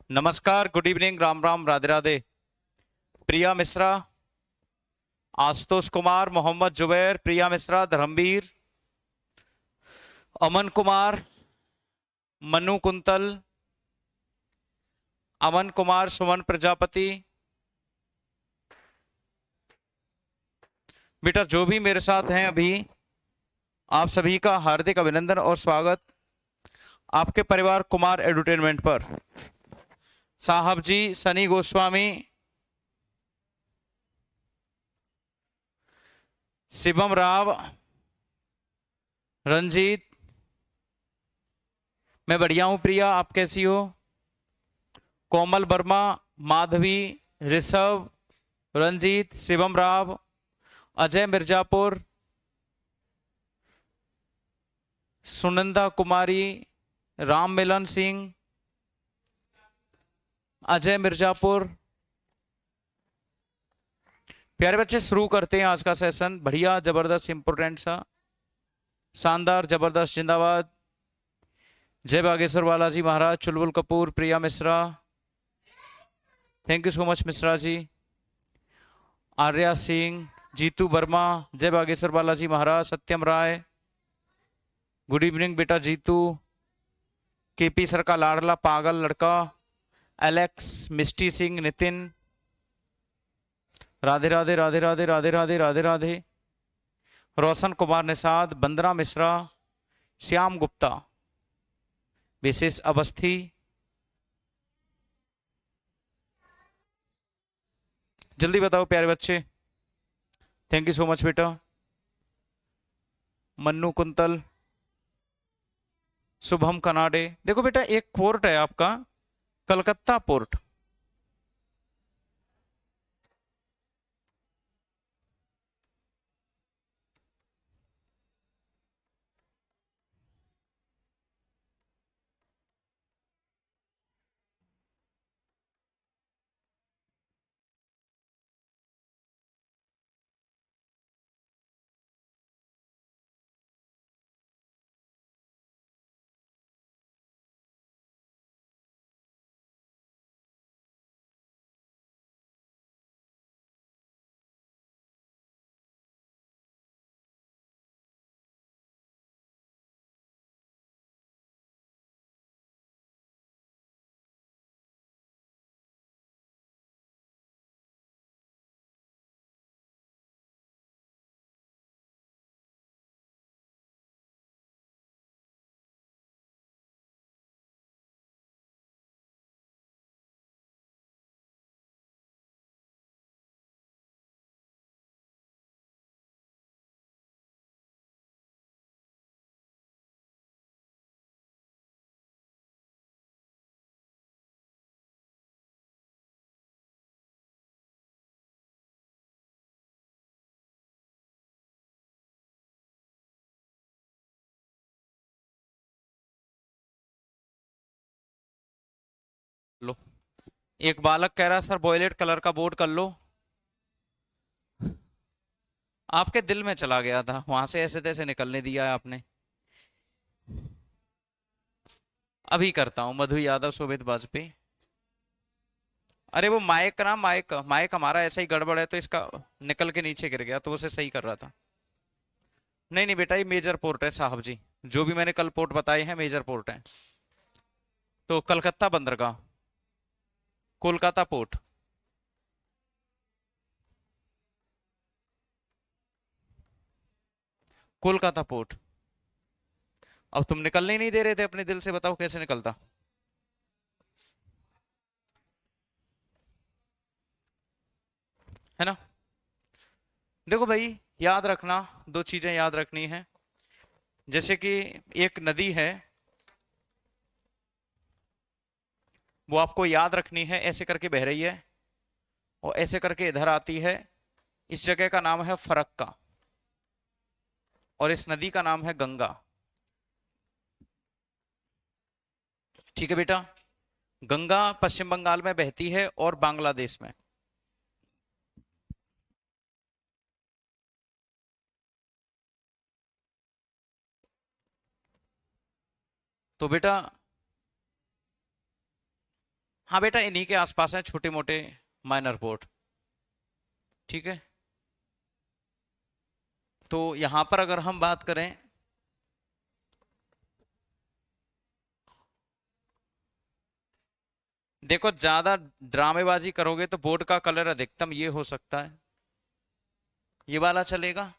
नमस्कार, good evening, Ram Ram, Radhe Radhe. Priya Mishra, Ashutosh Kumar, Mohammad Zubair, Priya Mishra, Dharmveer, Aman Kumar, Manu quintal, Aman Kumar, सुमन प्रजापति। बेटा जो भी मेरे साथ हैं अभी, आप सभी का हार्दिक अभिनंदन और स्वागत आपके परिवार कुमार एडुटेनमेंट पर। साहब जी सनी गोस्वामी, शिवम राव, रंजीत। मैं बढ़िया हूं प्रिया, आप कैसी हो? कोमल वर्मा, माधवी, ऋषभ, रंजीत, शिवम राव, अजय मिर्जापुर, सुनंदा कुमारी, राम मिलन सिंह, अजय मिर्जापुर। प्यारे बच्चे शुरू करते हैं आज का सेशन। बढ़िया, जबरदस्त, इंपोर्टेंट सा, शानदार, जबरदस्त, जिंदाबाद। जय Bageshwar Balaji Maharaj, Chulbul Kapoor, Priya Mishra, thank you so much Mishra ji, Arya Singh, Jeetu Verma, जय बागेश्वर बालाजी महाराज, सत्यम राय, गुड इवनिंग बेटा जीतू, केपी सर का लाडला पागल लड़का, एलेक्स, मिस्टी सिंह, नितिन, राधे राधे राधे राधे राधे राधे राधे राधे, रोशन कुमार निषाद, बंदना मिश्रा, श्याम गुप्ता, विशेष अवस्थी, जल्दी बताओ प्यारे बच्चे। थैंक यू सो मच बेटा। मन्नू कुंतल, शुभम कनाडे। देखो बेटा, एक पोर्ट है आपका कलकत्ता पोर्ट। लो, एक बालक कह रहा सर वॉयलेट कलर का बोर्ड कर लो। आपके दिल में चला गया था, वहां से ऐसे तैसे निकलने दिया है आपने। अभी करता हूं। मधु यादव, शोभित वाजपेयी। अरे वो माइक ना, माइक माइक हमारा ऐसा ही गड़बड़ है, तो इसका निकल के नीचे गिर गया, तो उसे सही कर रहा था। नहीं नहीं बेटा, ये मेजर पोर्ट है साहब जी। जो भी मैंने कल पोर्ट बताए हैं मेजर पोर्ट है। तो कलकत्ता बंदरगाह, कोलकाता पोर्ट, कोलकाता पोर्ट। अब तुम निकलने ही नहीं दे रहे थे अपने दिल से, बताओ कैसे निकलता। है ना? देखो भाई, याद रखना, दो चीजें याद रखनी है। जैसे कि एक नदी है, वो आपको याद रखनी है, ऐसे करके बह रही है और ऐसे करके इधर आती है। इस जगह का नाम है फरक्का और इस नदी का नाम है गंगा। ठीक है बेटा? गंगा पश्चिम बंगाल में बहती है और बांग्लादेश में। तो बेटा हाँ बेटा, इन्हीं के आसपास हैं छोटे मोटे माइनर पोर्ट। ठीक है, तो यहां पर अगर हम बात करें, देखो ज्यादा ड्रामेबाजी करोगे तो बोर्ड का कलर अधिकतम ये हो सकता है, ये वाला चलेगा।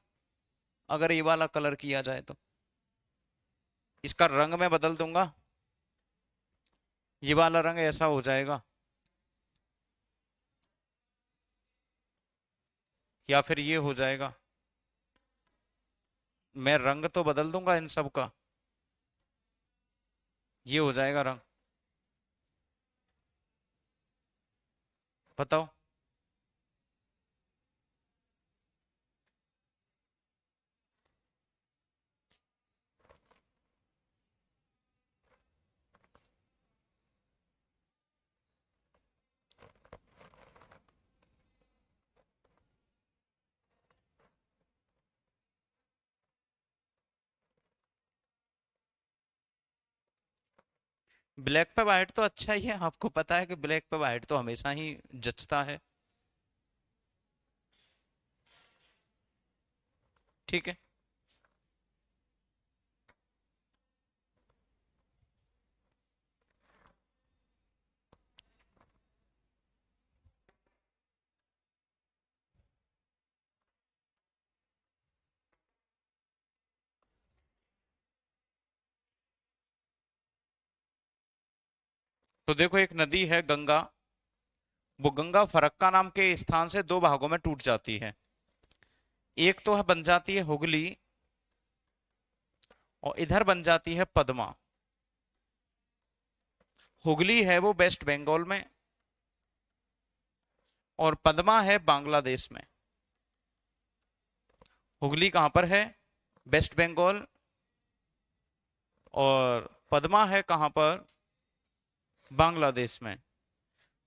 अगर ये वाला कलर किया जाए तो इसका रंग मैं बदल दूंगा, ये वाला रंग ऐसा हो जाएगा, या फिर ये हो जाएगा। मैं रंग तो बदल दूंगा इन सब का, ये हो जाएगा रंग। बताओ। ब्लैक पे वाइट तो अच्छा ही है, आपको पता है कि ब्लैक पे वाइट तो हमेशा ही जचता है। ठीक है, तो देखो एक नदी है गंगा, वो गंगा फरक्का नाम के स्थान से दो भागों में टूट जाती है। एक तो है बन जाती है हुगली, और इधर बन जाती है पद्मा। हुगली है वो वेस्ट बंगाल में, और पद्मा है बांग्लादेश में। हुगली कहां पर है? वेस्ट बंगाल। और पद्मा है कहां पर? बांग्लादेश में।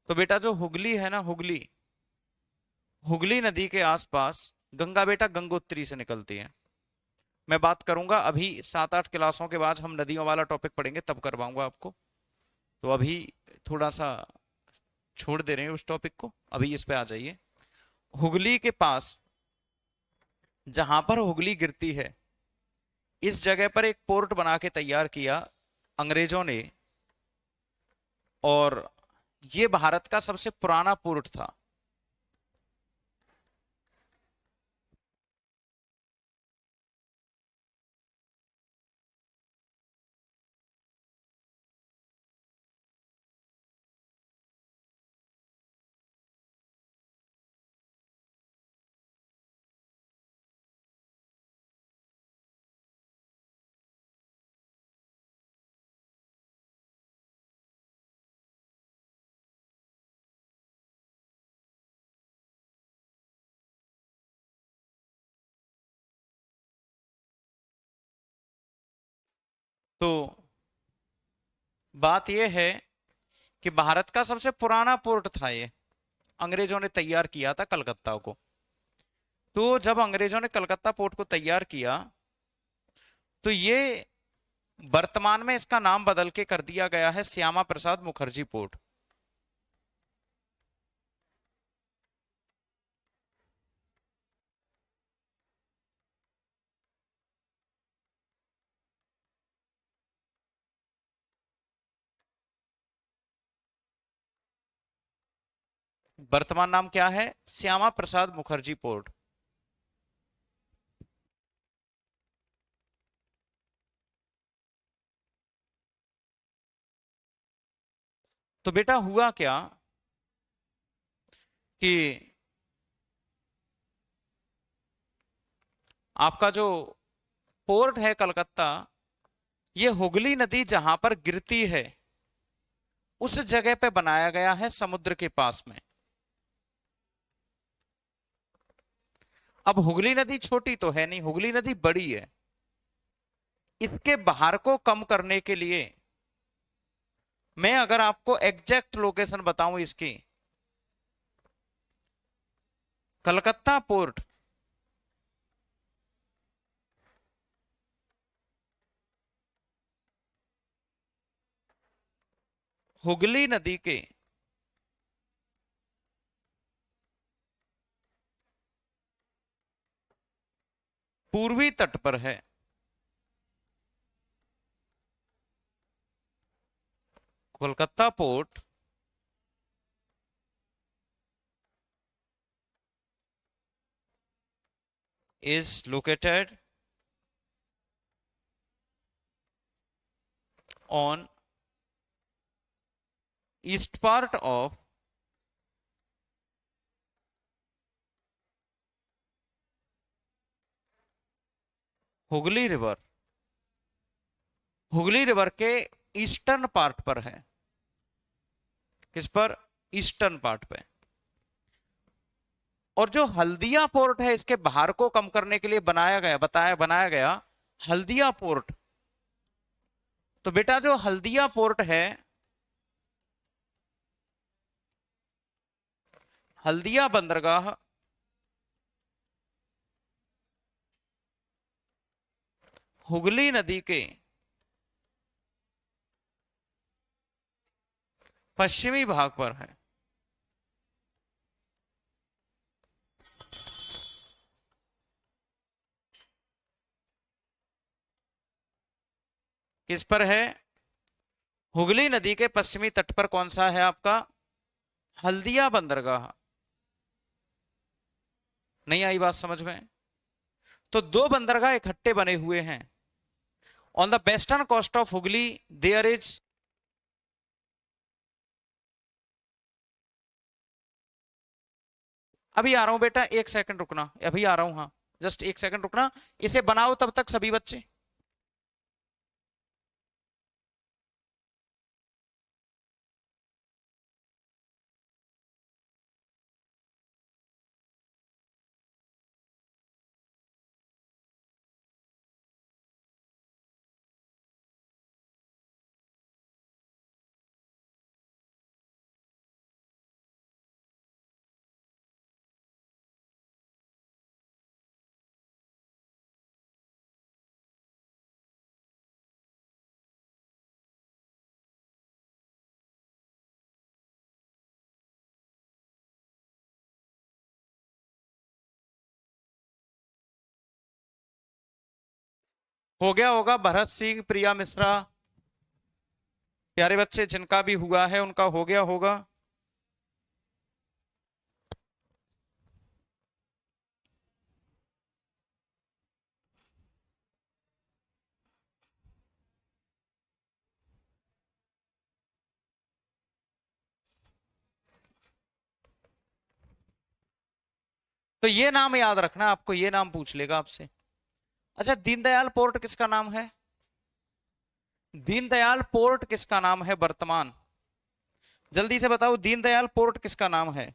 तो बेटा जो हुगली है ना, हुगली, हुगली नदी के आसपास गंगा बेटा गंगोत्री से निकलती है। मैं बात करूंगा अभी 7-8 क्लासों के बाद हम नदियों वाला टॉपिक पढ़ेंगे, तब करवाऊंगा आपको। तो अभी थोड़ा सा छोड़ दे रहे हैं उस टॉपिक को, अभी इस पे आ जाइए। हुगली के पास जहां पर हुगली गिरती है, इस जगह पर एक पोर्ट बना के तैयार किया अंग्रेजों ने, और ये भारत का सबसे पुराना पोर्ट था। तो बात यह है कि भारत का सबसे पुराना पोर्ट था ये, अंग्रेजों ने तैयार किया था कलकत्ता को। तो जब अंग्रेजों ने कलकत्ता पोर्ट को तैयार किया, तो ये वर्तमान में इसका नाम बदल के कर दिया गया है श्यामा प्रसाद मुखर्जी पोर्ट। वर्तमान नाम क्या है? श्यामा प्रसाद मुखर्जी पोर्ट। तो बेटा हुआ क्या कि आपका जो पोर्ट है कलकत्ता, ये हुगली नदी जहां पर गिरती है उस जगह पे बनाया गया है, समुद्र के पास में। अब हुगली नदी छोटी तो है नहीं, हुगली नदी बड़ी है। इसके भार को कम करने के लिए मैं अगर आपको एग्जैक्ट लोकेशन बताऊं इसकी, कलकत्ता पोर्ट हुगली नदी के पूर्वी तट पर है। Kolkata port is located on east part of Hooghly river. Hooghly river के ईस्टर्न पार्ट पर है। किस पर? ईस्टर्न पार्ट पे। और जो हल्दिया पोर्ट है, इसके भार को कम करने के लिए बनाया गया हल्दिया पोर्ट। तो बेटा जो हल्दिया पोर्ट है, हल्दिया बंदरगाह हुगली नदी के पश्चिमी भाग पर है। किस पर है? हुगली नदी के पश्चिमी तट पर कौन सा है आपका? हल्दिया बंदरगाह। नहीं आई बात समझ में? तो दो बंदरगाह इकट्ठे बने हुए हैं। On the western coast of Hooghly there is, अभी आ रहा हूं बेटा, एक सेकंड रुकना, अभी आ रहा हूं, हाँ जस्ट एक सेकंड रुकना। इसे बनाओ तब तक सभी बच्चे। हो गया होगा भरत सिंह, प्रिया मिश्रा, प्यारे बच्चे जिनका भी हुआ है उनका हो गया होगा। तो ये नाम याद रखना, आपको ये नाम पूछ लेगा आपसे। अच्छा, दीनदयाल पोर्ट किसका नाम है? दीनदयाल पोर्ट किसका नाम है वर्तमान? जल्दी से बताओ, दीनदयाल पोर्ट किसका नाम है?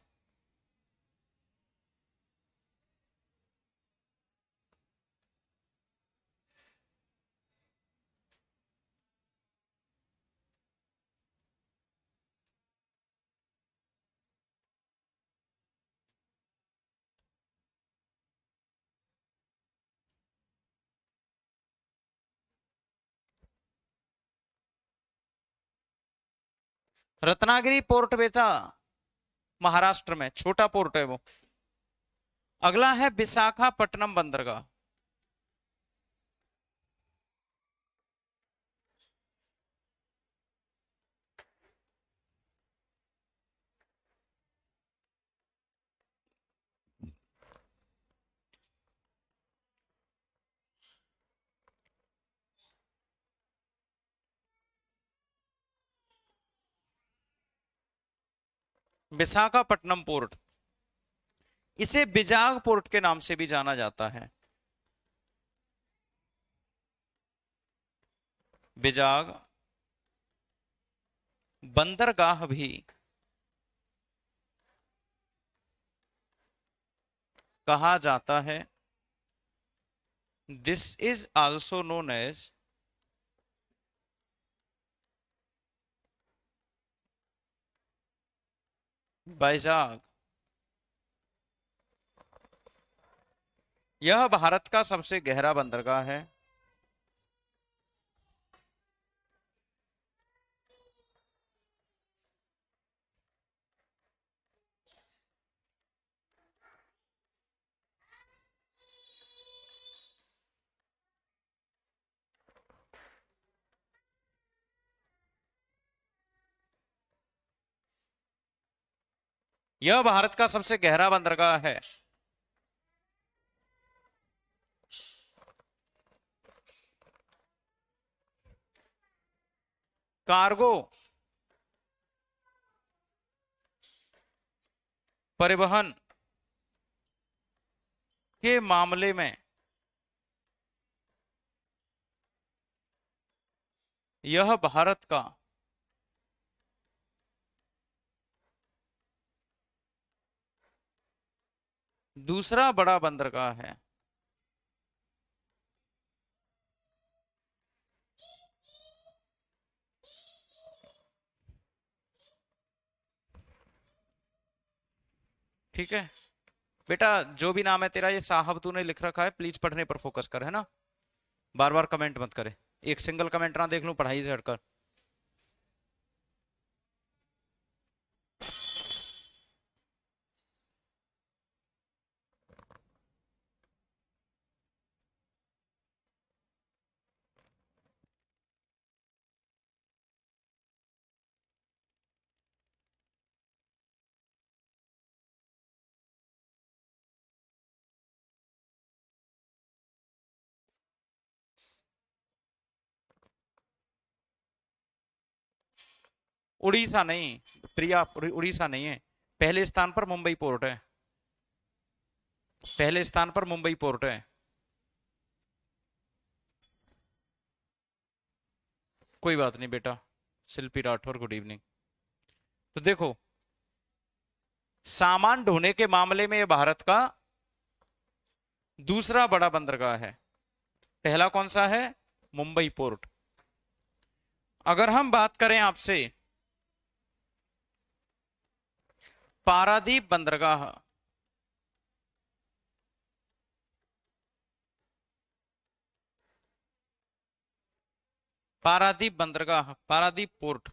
रत्नागिरी पोर्ट बेटा महाराष्ट्र में छोटा पोर्ट है वो। अगला है विशाखापट्टनम बंदरगाह। विशाखापट्टनम पोर्ट, इसे बिजाग पोर्ट के नाम से भी जाना जाता है। बिजाग बंदरगाह भी कहा जाता है। This is also known as Vizag. यह भारत का सबसे गहरा बंदरगाह है। यह भारत का सबसे गहरा बंदरगाह है। कार्गो परिवहन के मामले में यह भारत का दूसरा बड़ा बंदरगाह है। ठीक है बेटा, जो भी नाम है तेरा, ये साहब तूने लिख रखा है, प्लीज पढ़ने पर फोकस कर, है ना। बार बार कमेंट मत करे, एक सिंगल कमेंट ना देख लूं पढ़ाई से हटकर। उड़ीसा नहीं प्रिया, उड़ीसा नहीं है। पहले स्थान पर मुंबई पोर्ट है। पहले स्थान पर मुंबई पोर्ट है। कोई बात नहीं बेटा। शिल्पी राठौर, गुड इवनिंग। तो देखो, सामान ढोने के मामले में यह भारत का दूसरा बड़ा बंदरगाह है। पहला कौन सा है? मुंबई पोर्ट। अगर हम बात करें आपसे पारादीप बंदरगाह, पारादीप बंदरगाह, पारादीप पोर्ट,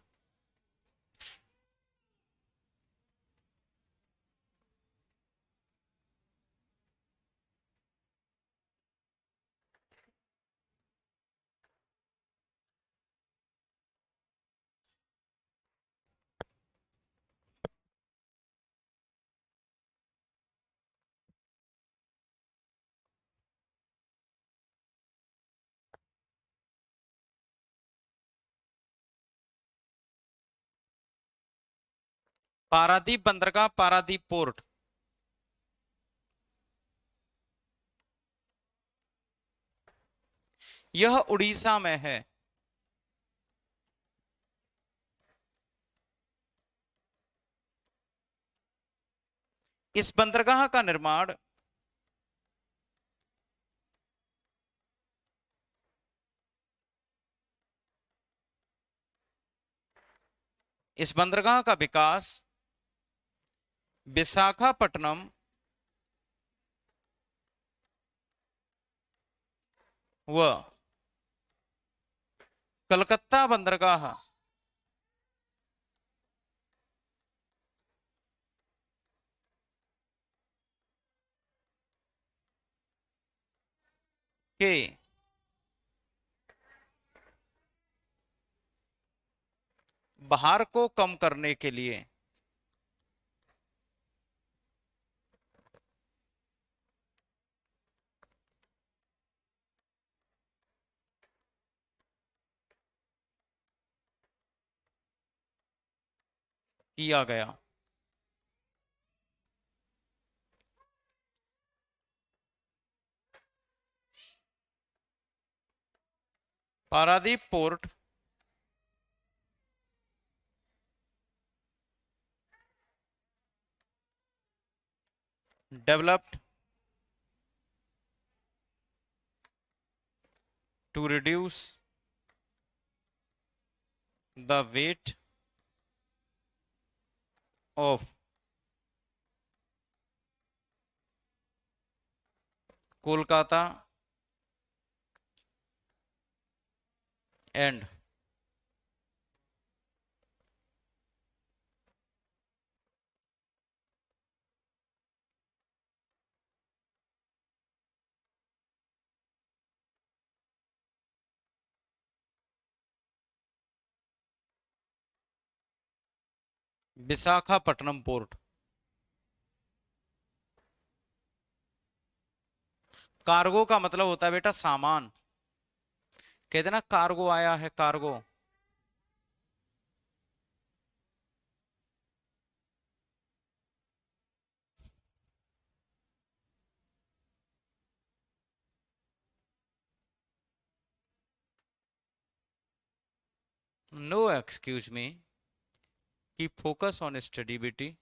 पारादीप बंदरगाह, पारादीप पोर्ट, यह उड़ीसा में है। इस बंदरगाह का निर्माण इस बंदरगाह का विकास विशाखापट्टनम व कलकत्ता बंदरगाह के भार को कम करने के लिए किया गया। Paradip port developed to reduce the weight of Kolkata and Visakhapatnam port. Cargo का मतलब होता है बेटा सामान। कहते ना कार्गो आया है, कार्गो। नो एक्सक्यूज मी, की फोकस ऑन स्टडी बेटी।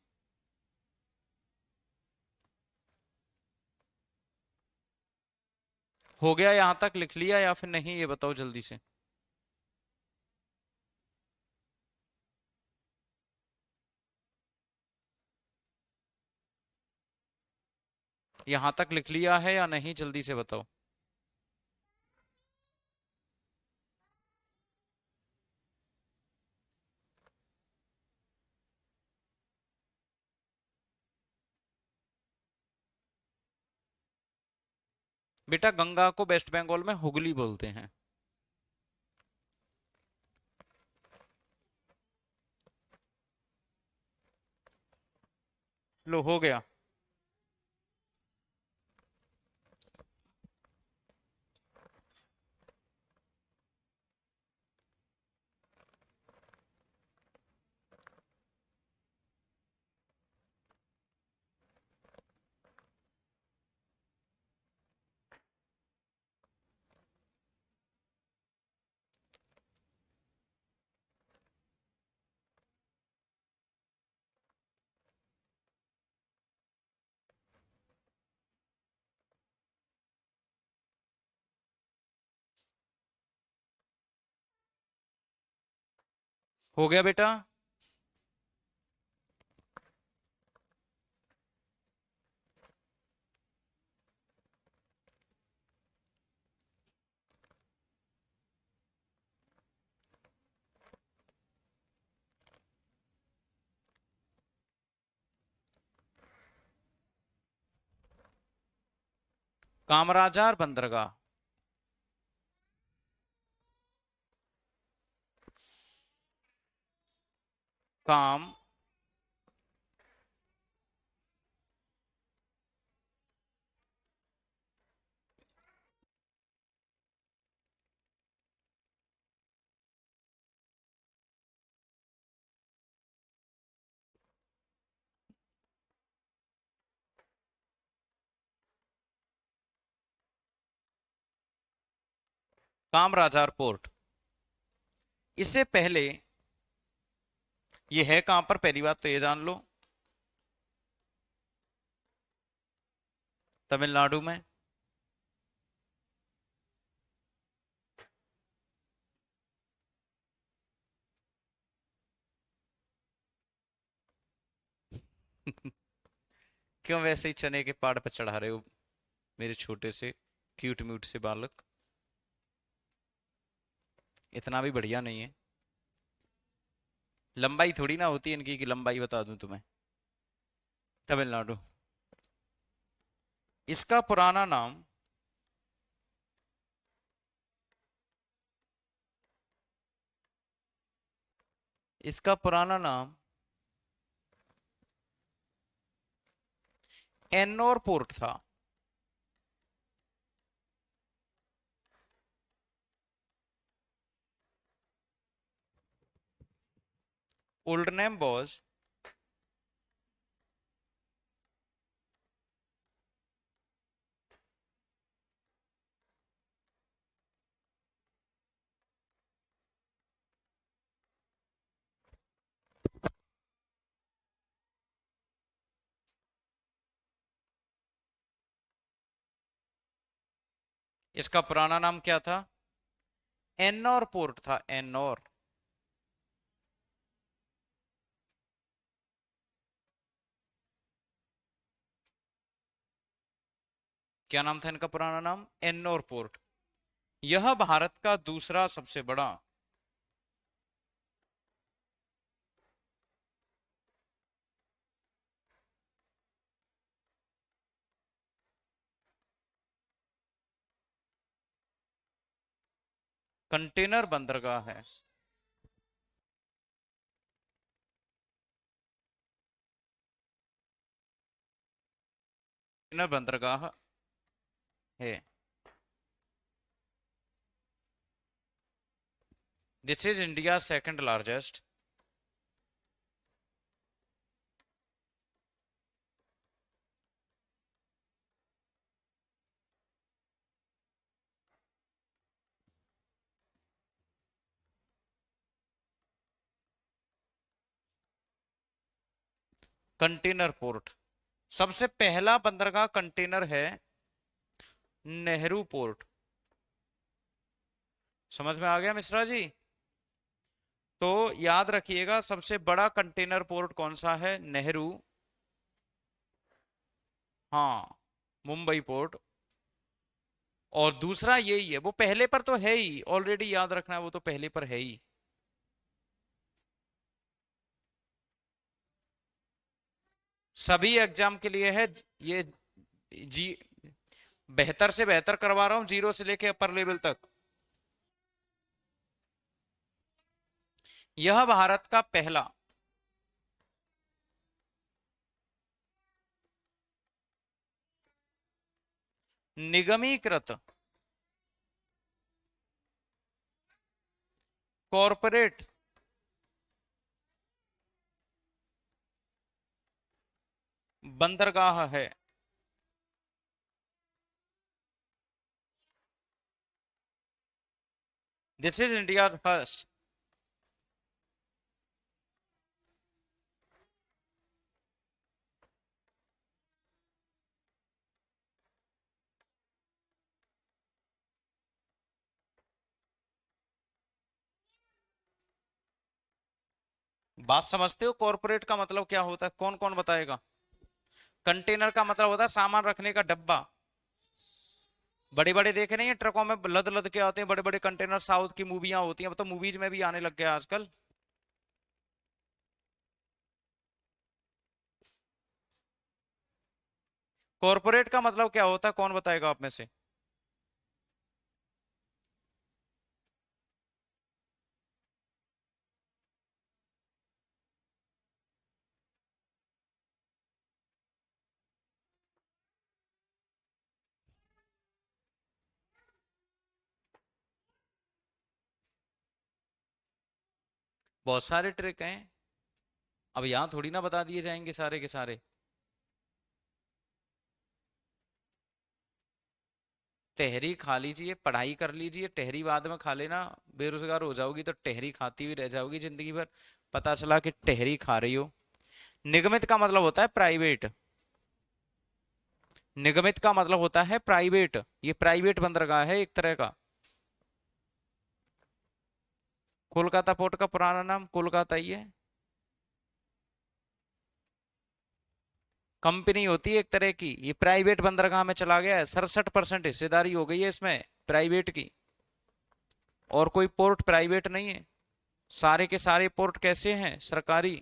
हो गया यहां तक लिख लिया या फिर नहीं, ये बताओ जल्दी से। यहां तक लिख लिया है या नहीं, जल्दी से बताओ। बेटा गंगा को वेस्ट बंगाल में हुगली बोलते हैं। लो हो गया। हो गया बेटा। कामराजार बंदरगाह। काम कामराजार पोर्ट। इससे पहले ये है कहां पर, पहली बात तो ये जान लो। तमिलनाडु में। क्यों वैसे ही चने के पाड़ पे चढ़ा रहे हो मेरे छोटे से क्यूट म्यूट से बालक। इतना भी बढ़िया नहीं है। लंबाई थोड़ी ना होती है इनकी कि लंबाई बता दूं तुम्हें। तमिलनाडु। इसका पुराना नाम इसका पुराना नाम एन्नोर पोर्ट था। ओल्ड नेम वाज इसका पुराना नाम क्या था? एन्नोर पोर्ट था, एन्नोर। क्या नाम था इनका पुराना नाम? एन्नोर पोर्ट। यह भारत का दूसरा सबसे बड़ा कंटेनर बंदरगाह है। कंटेनर बंदरगाह है। This is India second largest container port. सबसे पहला बंदरगाह कंटेनर है नेहरू पोर्ट। समझ में आ गया मिश्रा जी? तो याद रखिएगा सबसे बड़ा कंटेनर पोर्ट कौन सा है? नेहरू। हाँ, मुंबई पोर्ट। और दूसरा यही है, वो पहले पर तो है ही, ऑलरेडी याद रखना है, वो तो पहले पर है ही। सभी एग्जाम के लिए है ये। जी, बेहतर से बेहतर करवा रहा हूं, जीरो से लेके अपर लेवल तक। यह भारत का पहला निगमीकृत कॉरपोरेट बंदरगाह है। This is India first. बात समझते हो? कॉरपोरेट का मतलब क्या होता है? कौन कौन बताएगा? कंटेनर का मतलब होता है सामान रखने का डब्बा। बड़े बड़े देखे नहीं है, ट्रकों में लद लद के आते हैं बड़े बड़े कंटेनर। साउथ की मूवियां होती हैं, अब तो मूवीज में भी आने लग गया आजकल। कॉरपोरेट का मतलब क्या होता है, कौन बताएगा आप में से? बहुत सारे ट्रिक हैं, अब यहां थोड़ी ना बता दिए जाएंगे सारे के सारे। टहरी खा लीजिए, पढ़ाई कर लीजिए, टहरी बाद में खा लेना। बेरोजगार हो जाओगी तो टहरी खाती हुई रह जाओगी जिंदगी भर, पता चला कि टहरी खा रही हो। निगमित का मतलब होता है प्राइवेट। निगमित का मतलब होता है प्राइवेट, ये प्राइवेट बंदरगाह है एक तरह का। कोलकाता पोर्ट का पुराना नाम कोलकाता ही है। कंपनी होती है एक तरह की, ये प्राइवेट बंदरगाह में चला गया है, 67% हिस्सेदारी हो गई है इसमें प्राइवेट की। और कोई पोर्ट प्राइवेट नहीं है, सारे के सारे पोर्ट कैसे हैं? सरकारी।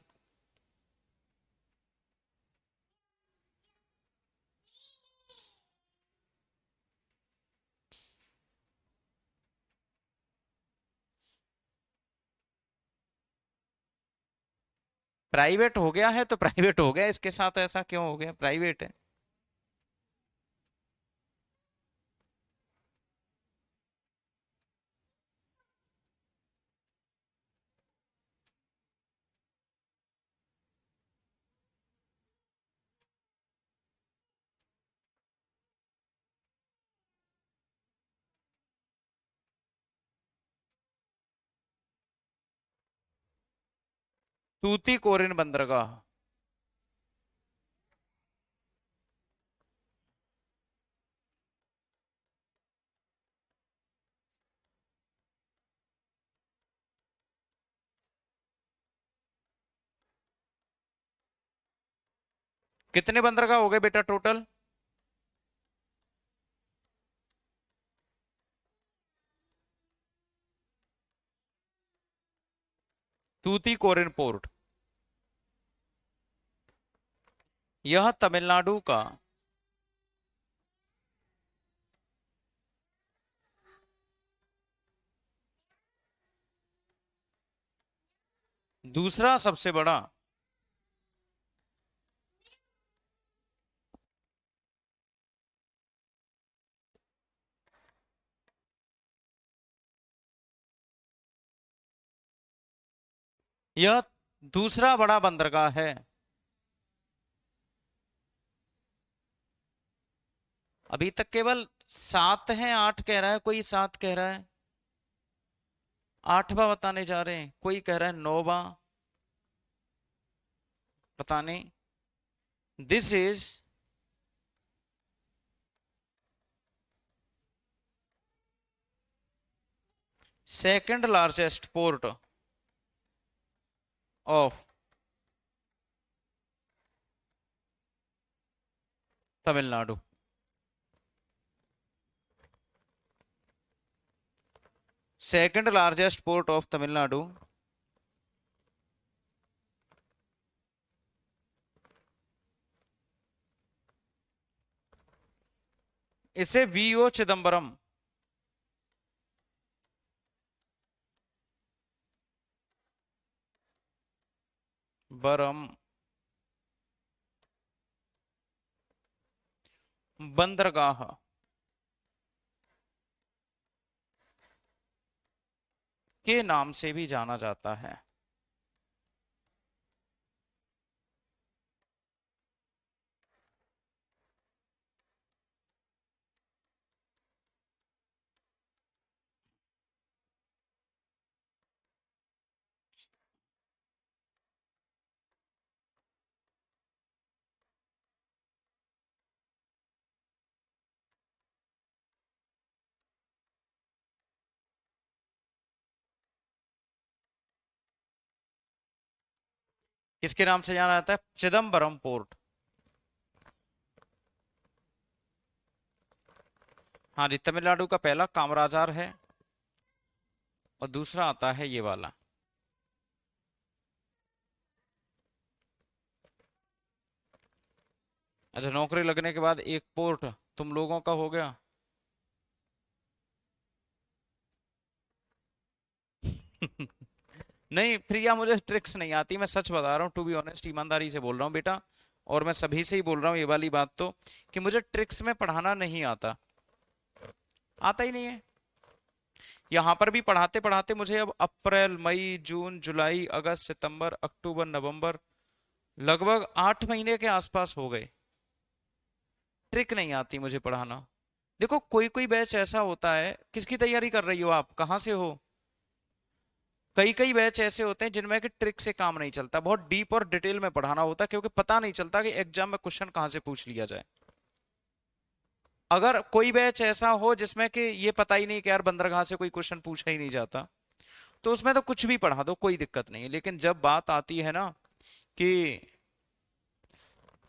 प्राइवेट हो गया है तो प्राइवेट हो गया, इसके साथ ऐसा क्यों हो गया? प्राइवेट है। तूतीकोरिन बंदरगाह। कितने बंदरगाह हो गए बेटा टोटल? तूतीकोरिन पोर्ट, यह तमिलनाडु का दूसरा सबसे बड़ा यह दूसरा बड़ा बंदरगाह है। अभी तक केवल 7 हैं, 8 कह रहा है कोई, 7 कह रहा है, 8वां बताने जा रहे हैं, कोई कह रहा है 9वां, पता नहीं। This is second largest port of Tamil Nadu. Second largest port of Tamil Nadu. इसे वीओ चिदम्बरम, बरम बंदरगाह के नाम से भी जाना जाता है। किसके नाम से जाना जाता है? चिदम्बरम पोर्ट। हाँ जी, तमिलनाडु का पहला कामराजार है, और दूसरा आता है ये वाला। अच्छा, नौकरी लगने के बाद एक पोर्ट तुम लोगों का हो गया। नहीं प्रिया, मुझे ट्रिक्स नहीं आती, मैं सच बता रहा हूँ, टू बी ऑनेस्ट, ईमानदारी से बोल रहा हूँ बेटा, और मैं सभी से ही बोल रहा हूँ ये वाली बात तो, कि मुझे ट्रिक्स में पढ़ाना नहीं आता, आता ही नहीं है। यहाँ पर भी पढ़ाते पढ़ाते मुझे अब अप्रैल मई जून जुलाई अगस्त सितंबर अक्टूबर नवंबर लगभग 8 महीने के आसपास हो गए, ट्रिक नहीं आती मुझे पढ़ाना। देखो कोई कोई बैच ऐसा होता है, किसकी तैयारी कर रही हो आप, कहाँ से हो? कई कई बैच ऐसे होते हैं जिनमें कि ट्रिक से काम नहीं चलता, बहुत डीप और डिटेल में पढ़ाना होता है, क्योंकि पता नहीं चलता कि एग्जाम में क्वेश्चन कहाँ से पूछ लिया जाए। अगर कोई बैच ऐसा हो जिसमें कि ये पता ही नहीं कि यार बंदरगाह से कोई क्वेश्चन पूछा ही नहीं जाता, तो उसमें तो कुछ भी पढ़ा दो, कोई दिक्कत नहीं है। लेकिन जब बात आती है ना कि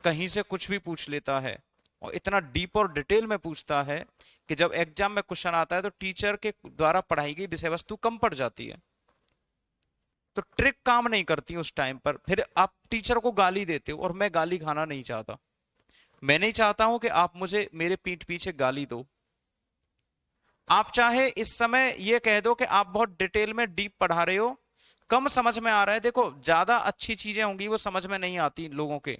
कहीं से कुछ भी पूछ लेता है, और इतना डीप और डिटेल में पूछता है, कि जब एग्जाम में क्वेश्चन आता है तो टीचर के द्वारा पढ़ाई गई विषय वस्तु कम पड़ जाती है, तो ट्रिक काम नहीं करती उस टाइम पर, फिर आप टीचर को गाली देते हो, और मैं गाली खाना नहीं चाहता। मैं नहीं चाहता हूं कि आप मुझे मेरे पीठ पीछे गाली दो। आप चाहे इस समय ये कह दो कि आप बहुत डिटेल में डीप पढ़ा रहे हो, कम समझ में आ रहा है। देखो ज्यादा अच्छी चीजें होंगी वो समझ में नहीं आती लोगों के,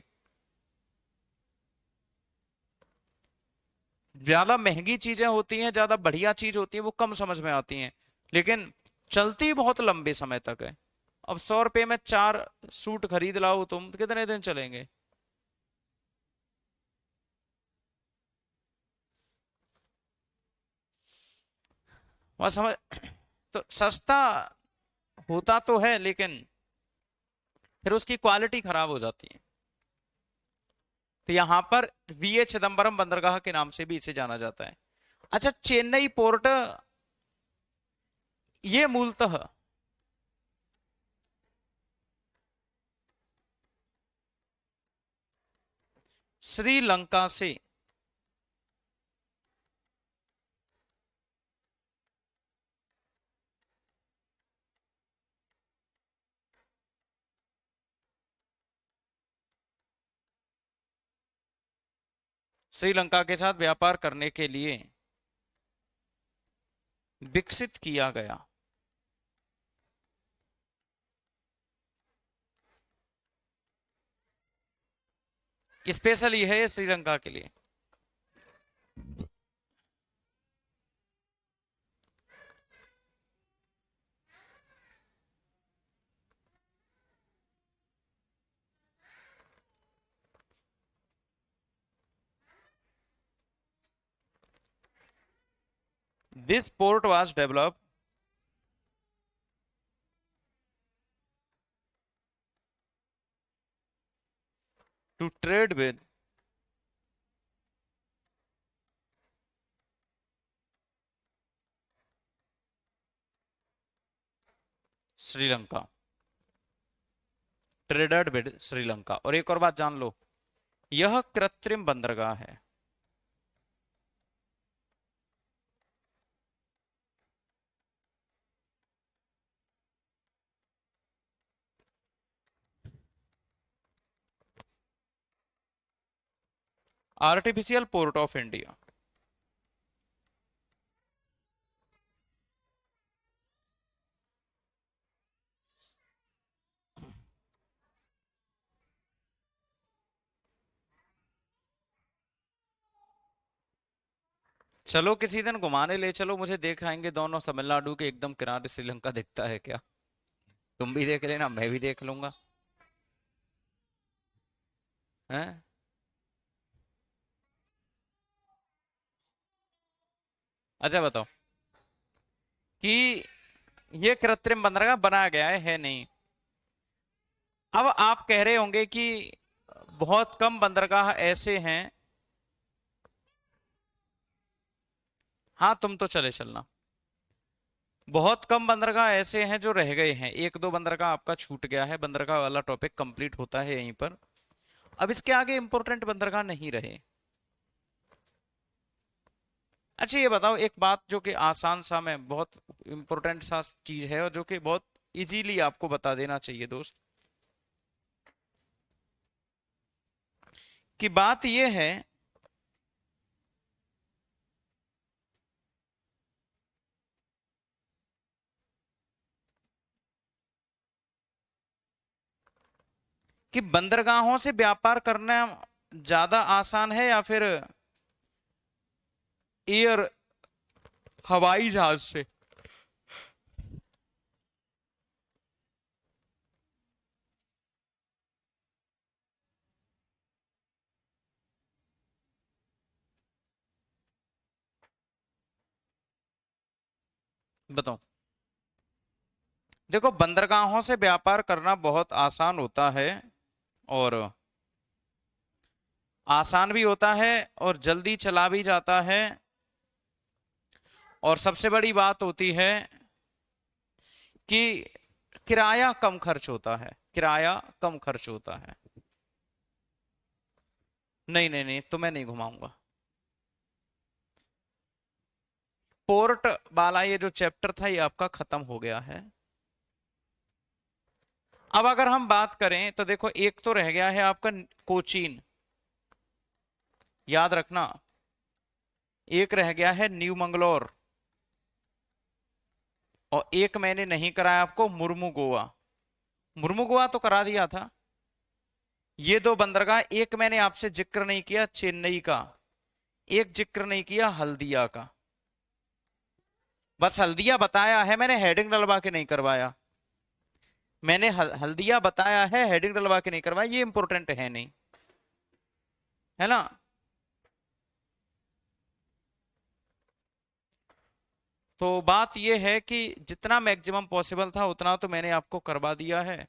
ज्यादा महंगी चीजें होती हैं, ज्यादा बढ़िया चीज होती है, वो कम समझ में आती हैं, लेकिन चलती बहुत लंबे समय तक है। अब 100 रुपए में 4 सूट खरीद लाओ तुम, तो कितने दिन चलेंगे? वह समझ, तो सस्ता होता तो है, लेकिन फिर उसकी क्वालिटी खराब हो जाती है। तो यहां पर वीए चिदम्बरम बंदरगाह के नाम से भी इसे जाना जाता है। अच्छा, चेन्नई पोर्ट, ये मूलतः श्रीलंका से, श्रीलंका के साथ व्यापार करने के लिए विकसित किया गया। स्पेशल ये है श्रीलंका के लिए। This port was developed to trade with Sri Lanka, traded with Sri Lanka. और एक और बात जान लो, यह कृत्रिम बंदरगाह है। Artificial port of India. चलो किसी दिन घुमाने ले चलो, मुझे देखाएंगे दोनों तमिलनाडु के एकदम किनारे श्रीलंका दिखता है क्या। तुम भी देख लेना, मैं भी देख लूंगा। हैं? अच्छा बताओ कि ये कृत्रिम बंदरगाह बनाया गया है नहीं। अब आप कह रहे होंगे कि बहुत कम बंदरगाह ऐसे हैं। हाँ तुम तो चले चलना। बहुत कम बंदरगाह ऐसे हैं जो रह गए हैं, एक दो बंदरगाह आपका छूट गया है। बंदरगाह वाला टॉपिक कंप्लीट होता है यहीं पर। अब इसके आगे इंपॉर्टेंट बंदरगाह नहीं रहे। अच्छा ये बताओ एक बात जो कि आसान सा, में बहुत इंपॉर्टेंट सा चीज है और जो कि बहुत इजीली आपको बता देना चाहिए दोस्त, कि बात ये है कि बंदरगाहों से व्यापार करना ज्यादा आसान है या फिर एयर, हवाई जहाज से। बताओ। देखो बंदरगाहों से व्यापार करना बहुत आसान होता है, और आसान भी होता है और जल्दी चला भी जाता है। और सबसे बड़ी बात होती है कि किराया कम खर्च होता है, किराया कम खर्च होता है। नहीं नहीं नहीं, तुम्हें नहीं घुमाऊंगा। पोर्ट वाला ये जो चैप्टर था ये आपका खत्म हो गया है। अब अगर हम बात करें तो देखो, एक तो रह गया है आपका कोचीन, याद रखना। एक रह गया है न्यू मंगलोर, और एक मैंने नहीं कराया आपको, मुर्मू गोवा। मुर्मू गोवा तो करा दिया था। ये दो बंदरगाह, एक मैंने आपसे जिक्र नहीं किया चेन्नई का, एक जिक्र नहीं किया हल्दिया का। बस हल्दिया बताया है मैंने, हेडिंग डलवा के नहीं करवाया। मैंने हल्दिया बताया है, हेडिंग डलवा के नहीं करवाया, ये इंपॉर्टेंट है नहीं, है ना। तो बात ये है कि जितना मैक्सिमम पॉसिबल था उतना तो मैंने आपको करवा दिया है,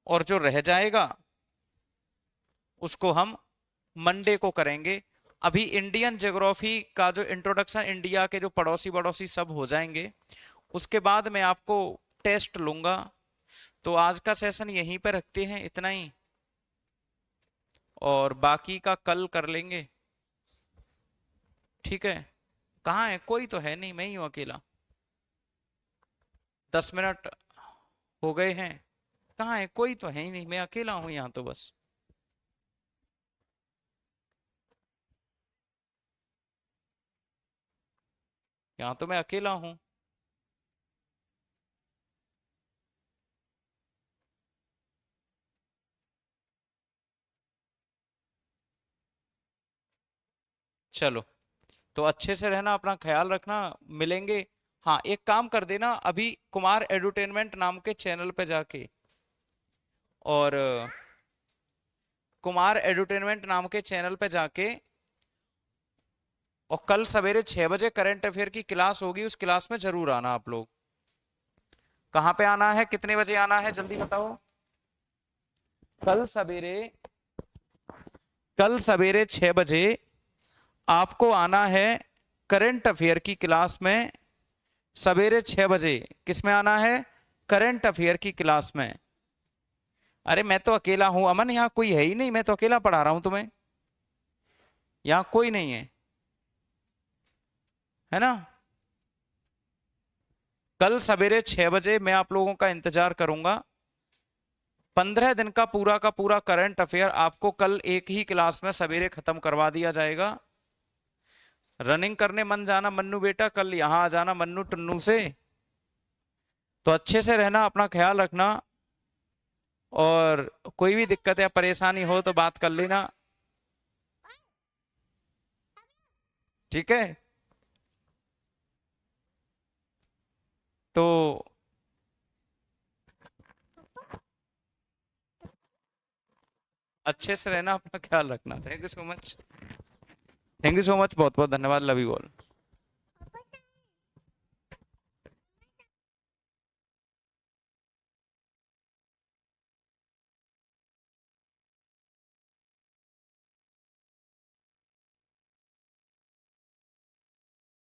और जो रह जाएगा उसको हम मंडे को करेंगे। अभी इंडियन ज्योग्राफी का जो इंट्रोडक्शन, इंडिया के जो पड़ोसी पड़ोसी सब हो जाएंगे, उसके बाद मैं आपको टेस्ट लूंगा। तो आज का सेशन यहीं पे रखते हैं, इतना ही, और बाकी का कल कर लेंगे। ठीक है। कहाँ है, कोई तो है नहीं, मैं ही हूँ अकेला। 10 मिनट हो गए हैं। कहाँ है, कोई तो है ही नहीं, मैं अकेला हूँ यहाँ तो बस। यहाँ तो मैं अकेला हूँ। चलो, तो अच्छे से रहना, अपना ख्याल रखना। मिलेंगे। हाँ एक काम कर देना, अभी कुमार एडुटेनमेंट नाम के चैनल पे जाके, और कुमार एडुटेनमेंट नाम के चैनल पे जाके और कल सवेरे 6 बजे करंट अफेयर की क्लास होगी, उस क्लास में जरूर आना आप लोग। कहाँ पे आना है, कितने बजे आना है, जल्दी बताओ। कल सवेरे कल सवेरे 6 बजे आपको आना है करंट अफेयर की क्लास में। सवेरे 6 बजे किस में आना है, करंट अफेयर की क्लास में। अरे मैं तो अकेला हूं अमन, यहाँ कोई है ही नहीं, मैं तो अकेला पढ़ा रहा हूं तुम्हें, यहाँ कोई नहीं है ना। कल सवेरे 6 बजे मैं आप लोगों का इंतजार करूंगा। 15 दिन का पूरा करंट अफेयर आपको कल एक ही क्लास में सवेरे खत्म करवा दिया जाएगा। रनिंग करने मन जाना मन्नू बेटा, कल यहां आ जाना मन्नू टुन्नू से। तो अच्छे से रहना, अपना ख्याल रखना, और कोई भी दिक्कत या परेशानी हो तो बात कर लेना, ठीक है। तो अच्छे से रहना, अपना ख्याल रखना। Thank you so much, thank you so much, बहुत बहुत धन्यवाद, लव यू ऑल।